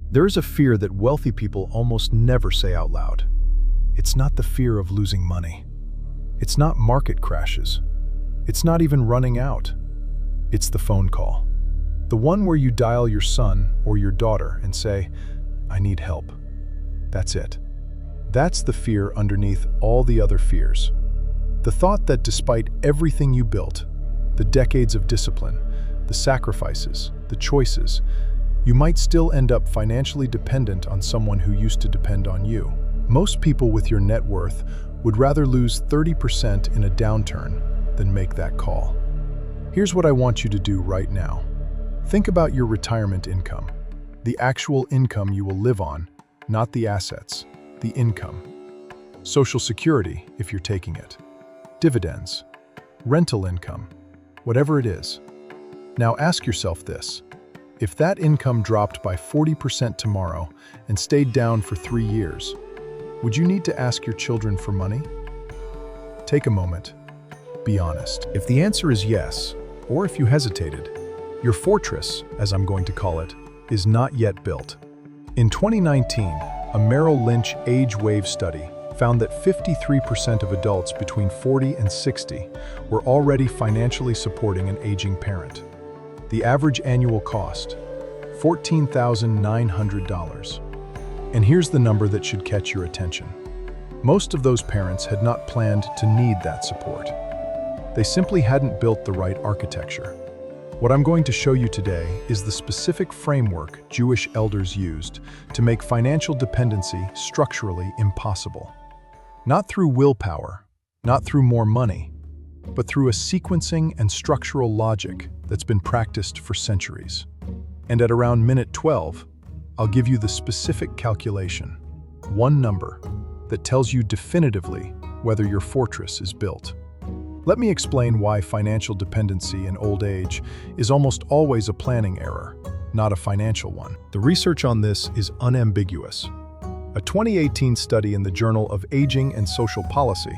There is a fear that wealthy people almost never say out loud. It's not the fear of losing money. It's not market crashes. It's not even running out. It's the phone call. The one where you dial your son or your daughter and say, "I need help." That's it. That's the fear underneath all the other fears. The thought that despite everything you built, the decades of discipline, the sacrifices, the choices, you might still end up financially dependent on someone who used to depend on you. Most people with your net worth would rather lose 30% in a downturn than make that call. Here's what I want you to do right now. Think about your retirement income, the actual income you will live on, not the assets, the income. Social Security, if you're taking it. Dividends, rental income, whatever it is. Now ask yourself this. If that income dropped by 40% tomorrow and stayed down for 3 years, would you need to ask your children for money? Take a moment. Be honest. If the answer is yes, or if you hesitated, your fortress, as I'm going to call it, is not yet built. In 2019, a Merrill Lynch Age Wave study found that 53% of adults between 40 and 60 were already financially supporting an aging parent. The average annual cost, $14,900. And here's the number that should catch your attention. Most of those parents had not planned to need that support. They simply hadn't built the right architecture. What I'm going to show you today is the specific framework Jewish elders used to make financial dependency structurally impossible. Not through willpower, not through more money, but through a sequencing and structural logic that's been practiced for centuries. And at around minute 12, I'll give you the specific calculation, one number, that tells you definitively whether your fortress is built. Let me explain why financial dependency in old age is almost always a planning error, not a financial one. The research on this is unambiguous. A 2018 study in the Journal of Aging and Social Policy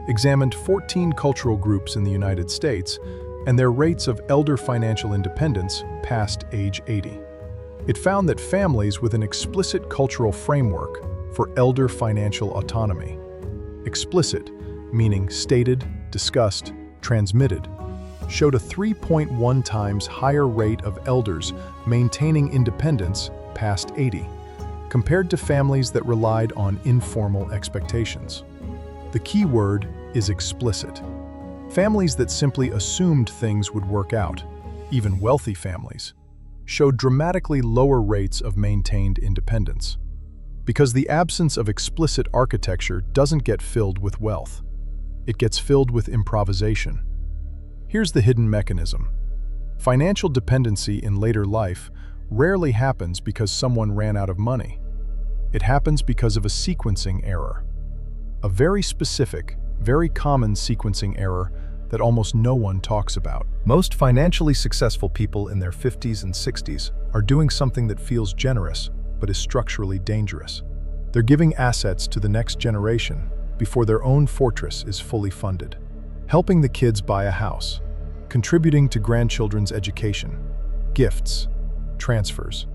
examined 14 cultural groups in the United States and their rates of elder financial independence past age 80. It found that families with an explicit cultural framework for elder financial autonomy, explicit meaning stated, discussed, transmitted, showed a 3.1 times higher rate of elders maintaining independence past 80, compared to families that relied on informal expectations. The key word is explicit. Families that simply assumed things would work out, even wealthy families, showed dramatically lower rates of maintained independence. Because the absence of explicit architecture doesn't get filled with wealth. It gets filled with improvisation. Here's the hidden mechanism. Financial dependency in later life rarely happens because someone ran out of money. It happens because of a sequencing error. A very specific, very common sequencing error that almost no one talks about. Most financially successful people in their 50s and 60s are doing something that feels generous, but is structurally dangerous. They're giving assets to the next generation before their own fortress is fully funded. Helping the kids buy a house, contributing to grandchildren's education, gifts, transfers.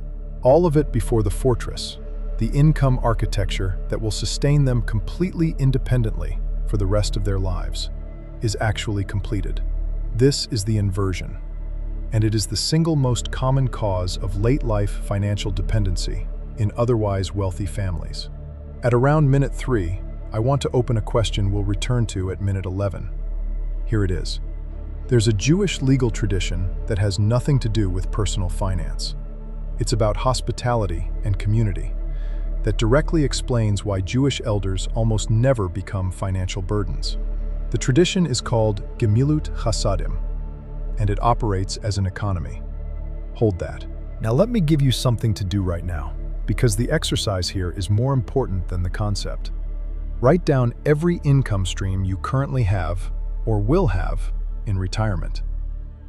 All of it before the fortress, the income architecture that will sustain them completely independently for the rest of their lives, is actually completed. This is the inversion, and it is the single most common cause of late-life financial dependency in otherwise wealthy families. At around minute 3, I want to open a question we'll return to at minute 11. Here it is. There's a Jewish legal tradition that has nothing to do with personal finance. It's about hospitality and community, that directly explains why Jewish elders almost never become financial burdens. The tradition is called Gemilut chasadim, and it operates as an economy. Hold that. Now let me give you something to do right now, because the exercise here is more important than the concept. Write down every income stream you currently have, or will have, in retirement.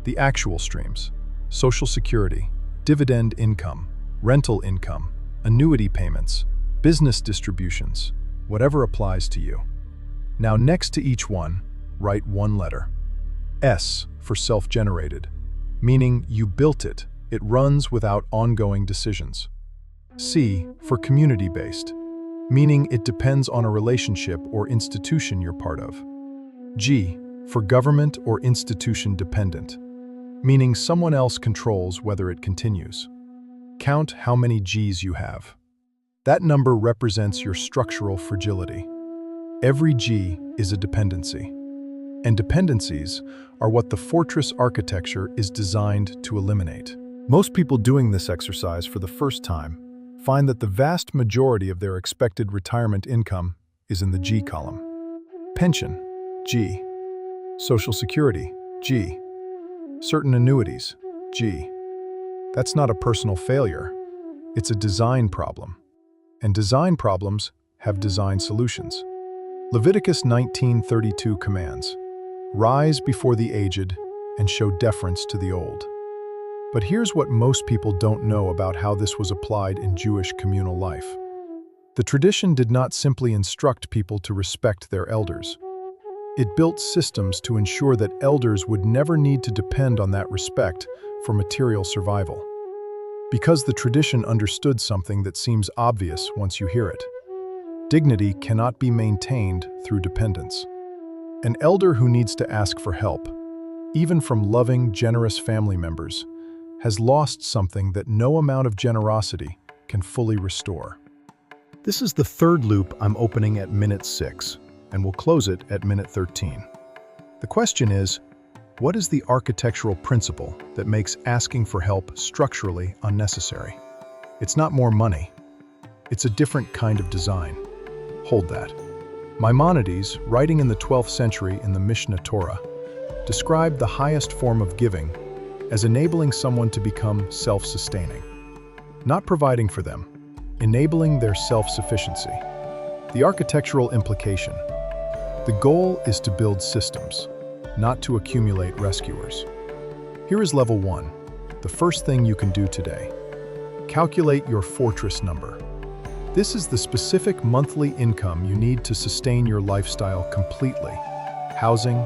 The actual streams: Social Security, dividend income, rental income, annuity payments, business distributions, whatever applies to you. Now next to each one, write one letter. S for self-generated, meaning you built it. It runs without ongoing decisions. C, for community-based, meaning it depends on a relationship or institution you're part of. G, for government or institution dependent, meaning someone else controls whether it continues. Count how many G's you have. That number represents your structural fragility. Every G is a dependency, and dependencies are what the fortress architecture is designed to eliminate. Most people doing this exercise for the first time find that the vast majority of their expected retirement income is in the G column. Pension, G. Social Security, G. Certain annuities, G. That's not a personal failure. It's a design problem. And design problems have design solutions. Leviticus 19:32 commands, "Rise before the aged and show deference to the old." But here's what most people don't know about how this was applied in Jewish communal life. The tradition did not simply instruct people to respect their elders. It built systems to ensure that elders would never need to depend on that respect for material survival. Because the tradition understood something that seems obvious once you hear it. Dignity cannot be maintained through dependence. An elder who needs to ask for help, even from loving, generous family members, has lost something that no amount of generosity can fully restore. This is the third loop I'm opening at minute 6, and we'll close it at minute 13. The question is, what is the architectural principle that makes asking for help structurally unnecessary? It's not more money. It's a different kind of design. Hold that. Maimonides, writing in the 12th century in the Mishnah Torah, described the highest form of giving as enabling someone to become self-sustaining. Not providing for them, enabling their self-sufficiency. The architectural implication. The goal is to build systems, not to accumulate rescuers. Here is level 1, the first thing you can do today. Calculate your fortress number. This is the specific monthly income you need to sustain your lifestyle completely. Housing,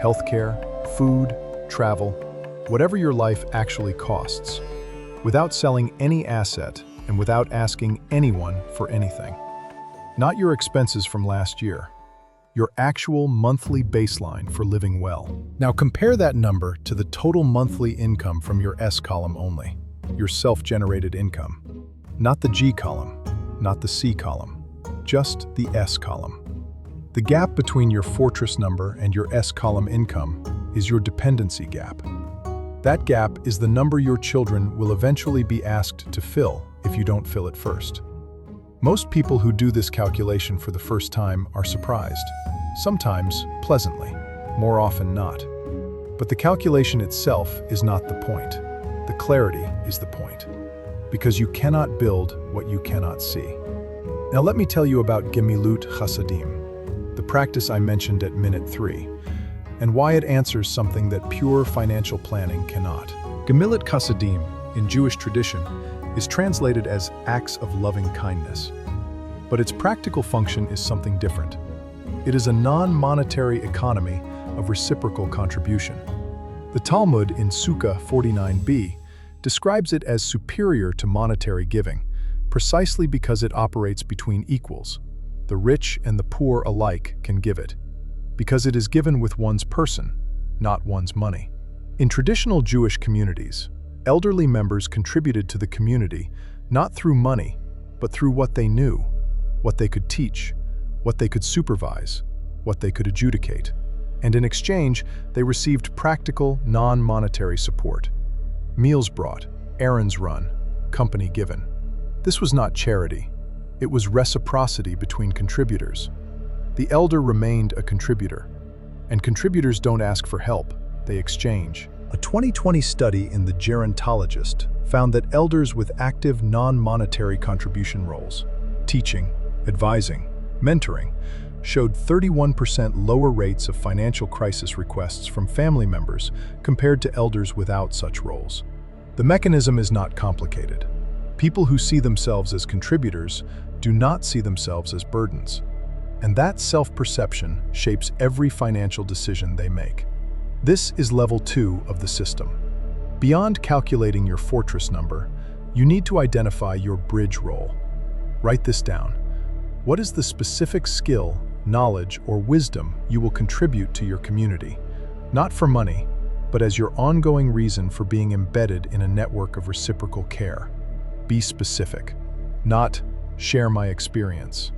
healthcare, food, travel, whatever your life actually costs, without selling any asset and without asking anyone for anything. Not your expenses from last year. Your actual monthly baseline for living well. Now compare that number to the total monthly income from your S column only, your self-generated income. Not the G column, not the C column, just the S column. The gap between your fortress number and your S column income is your dependency gap. That gap is the number your children will eventually be asked to fill if you don't fill it first. Most people who do this calculation for the first time are surprised, sometimes pleasantly, more often not. But the calculation itself is not the point. The clarity is the point, because you cannot build what you cannot see. Now let me tell you about Gemilut chasadim, the practice I mentioned at minute 3, and why it answers something that pure financial planning cannot. Gemilut chasadim, in Jewish tradition, is translated as acts of loving kindness. But its practical function is something different. It is a non-monetary economy of reciprocal contribution. The Talmud in Sukkah 49b describes it as superior to monetary giving, precisely because it operates between equals. The rich and the poor alike can give it, because it is given with one's person, not one's money. In traditional Jewish communities, elderly members contributed to the community not through money, but through what they knew, what they could teach, what they could supervise, what they could adjudicate. And in exchange, they received practical, non-monetary support. Meals brought, errands run, company given. This was not charity. It was reciprocity between contributors. The elder remained a contributor, and contributors don't ask for help, they exchange. A 2020 study in The Gerontologist found that elders with active non-monetary contribution roles, teaching, advising, mentoring, showed 31% lower rates of financial crisis requests from family members compared to elders without such roles. The mechanism is not complicated. People who see themselves as contributors do not see themselves as burdens, and that self-perception shapes every financial decision they make. This is level 2 of the system. Beyond calculating your fortress number, You need to identify your bridge role. Write this down. What is the specific skill, knowledge, or wisdom you will contribute to your community? Not for money, but as your ongoing reason for being embedded in a network of reciprocal care. Be specific. Not, share my experience.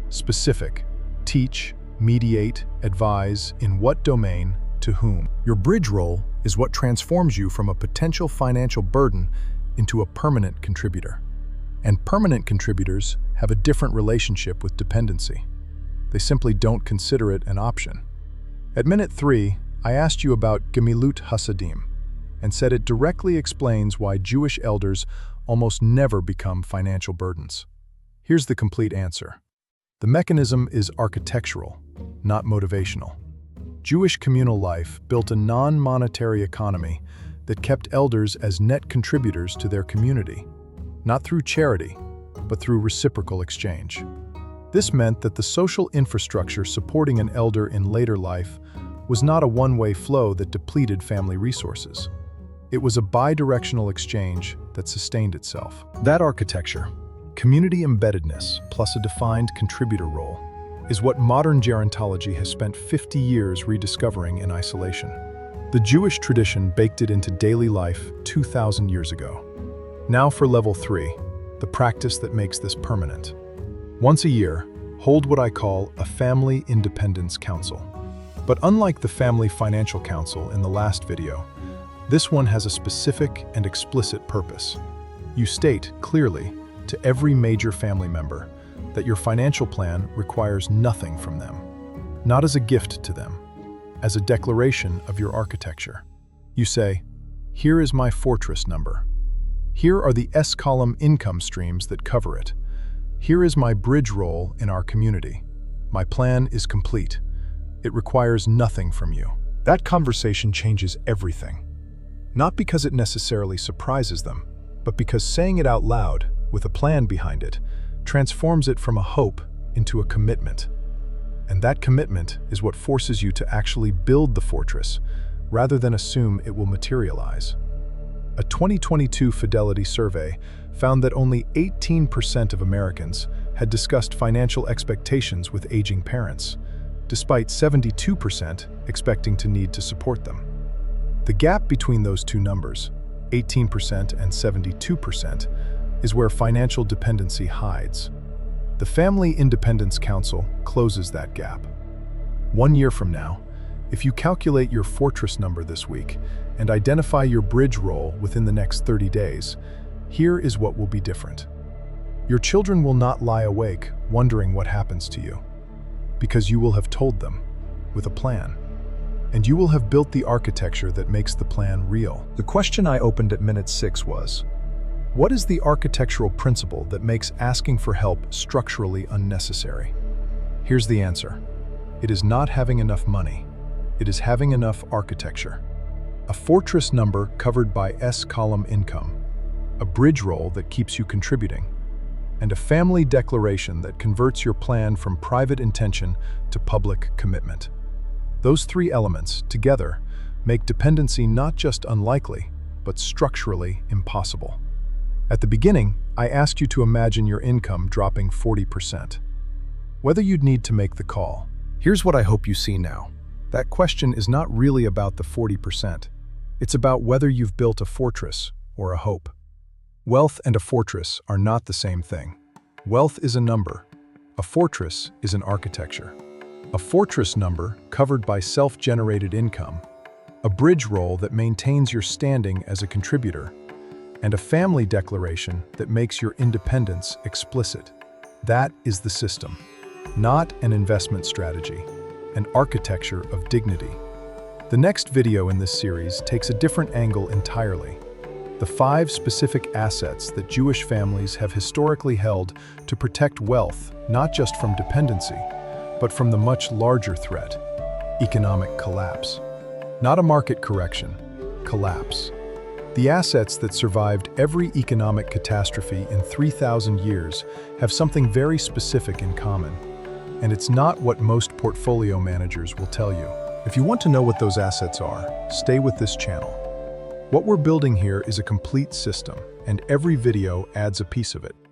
Specific. Teach, mediate, advise, in what domain, to whom. Your bridge role is what transforms you from a potential financial burden into a permanent contributor. And permanent contributors have a different relationship with dependency. They simply don't consider it an option. At minute 3, I asked you about Gemilut chasadim and said it directly explains why Jewish elders almost never become financial burdens. Here's the complete answer. The mechanism is architectural, not motivational. Jewish communal life built a non-monetary economy that kept elders as net contributors to their community, not through charity, but through reciprocal exchange. This meant that the social infrastructure supporting an elder in later life was not a one-way flow that depleted family resources. It was a bi-directional exchange that sustained itself. That architecture, community embeddedness plus a defined contributor role, is what modern gerontology has spent 50 years rediscovering in isolation. The Jewish tradition baked it into daily life 2,000 years ago. Now for level 3, the practice that makes this permanent. Once a year, hold what I call a Family Independence Council. But unlike the Family Financial Council in the last video, this one has a specific and explicit purpose. You state clearly to every major family member that your financial plan requires nothing from them, not as a gift to them, as a declaration of your architecture. You say, here is my fortress number. Here are the S-column income streams that cover it. Here is my bridge role in our community. My plan is complete. It requires nothing from you. That conversation changes everything. Not because it necessarily surprises them, but because saying it out loud, with a plan behind it, transforms it from a hope into a commitment. And that commitment is what forces you to actually build the fortress, rather than assume it will materialize. A 2022 Fidelity survey found that only 18% of Americans had discussed financial expectations with aging parents, despite 72% expecting to need to support them. The gap between those two numbers, 18% and 72%, is where financial dependency hides. The Family Independence Council closes that gap. 1 year from now, if you calculate your fortress number this week and identify your bridge role within the next 30 days, here is what will be different. Your children will not lie awake wondering what happens to you, because you will have told them with a plan. And you will have built the architecture that makes the plan real. The question I opened at minute 6 was, what is the architectural principle that makes asking for help structurally unnecessary? Here's the answer. It is not having enough money. It is having enough architecture. A fortress number covered by S-column income, a bridge role that keeps you contributing, and a family declaration that converts your plan from private intention to public commitment. Those 3 elements, together, make dependency not just unlikely, but structurally impossible. At the beginning, I asked you to imagine your income dropping 40%. Whether you'd need to make the call. Here's what I hope you see now. That question is not really about the 40%. It's about whether you've built a fortress or a hope. Wealth and a fortress are not the same thing. Wealth is a number. A fortress is an architecture. A fortress number covered by self-generated income, a bridge role that maintains your standing as a contributor, and a family declaration that makes your independence explicit. That is the system, not an investment strategy, an architecture of dignity. The next video in this series takes a different angle entirely. The 5 specific assets that Jewish families have historically held to protect wealth, not just from dependency, but from the much larger threat, economic collapse. Not a market correction, collapse. The assets that survived every economic catastrophe in 3,000 years have something very specific in common, and it's not what most portfolio managers will tell you. If you want to know what those assets are, stay with this channel. What we're building here is a complete system. and every video adds a piece of it.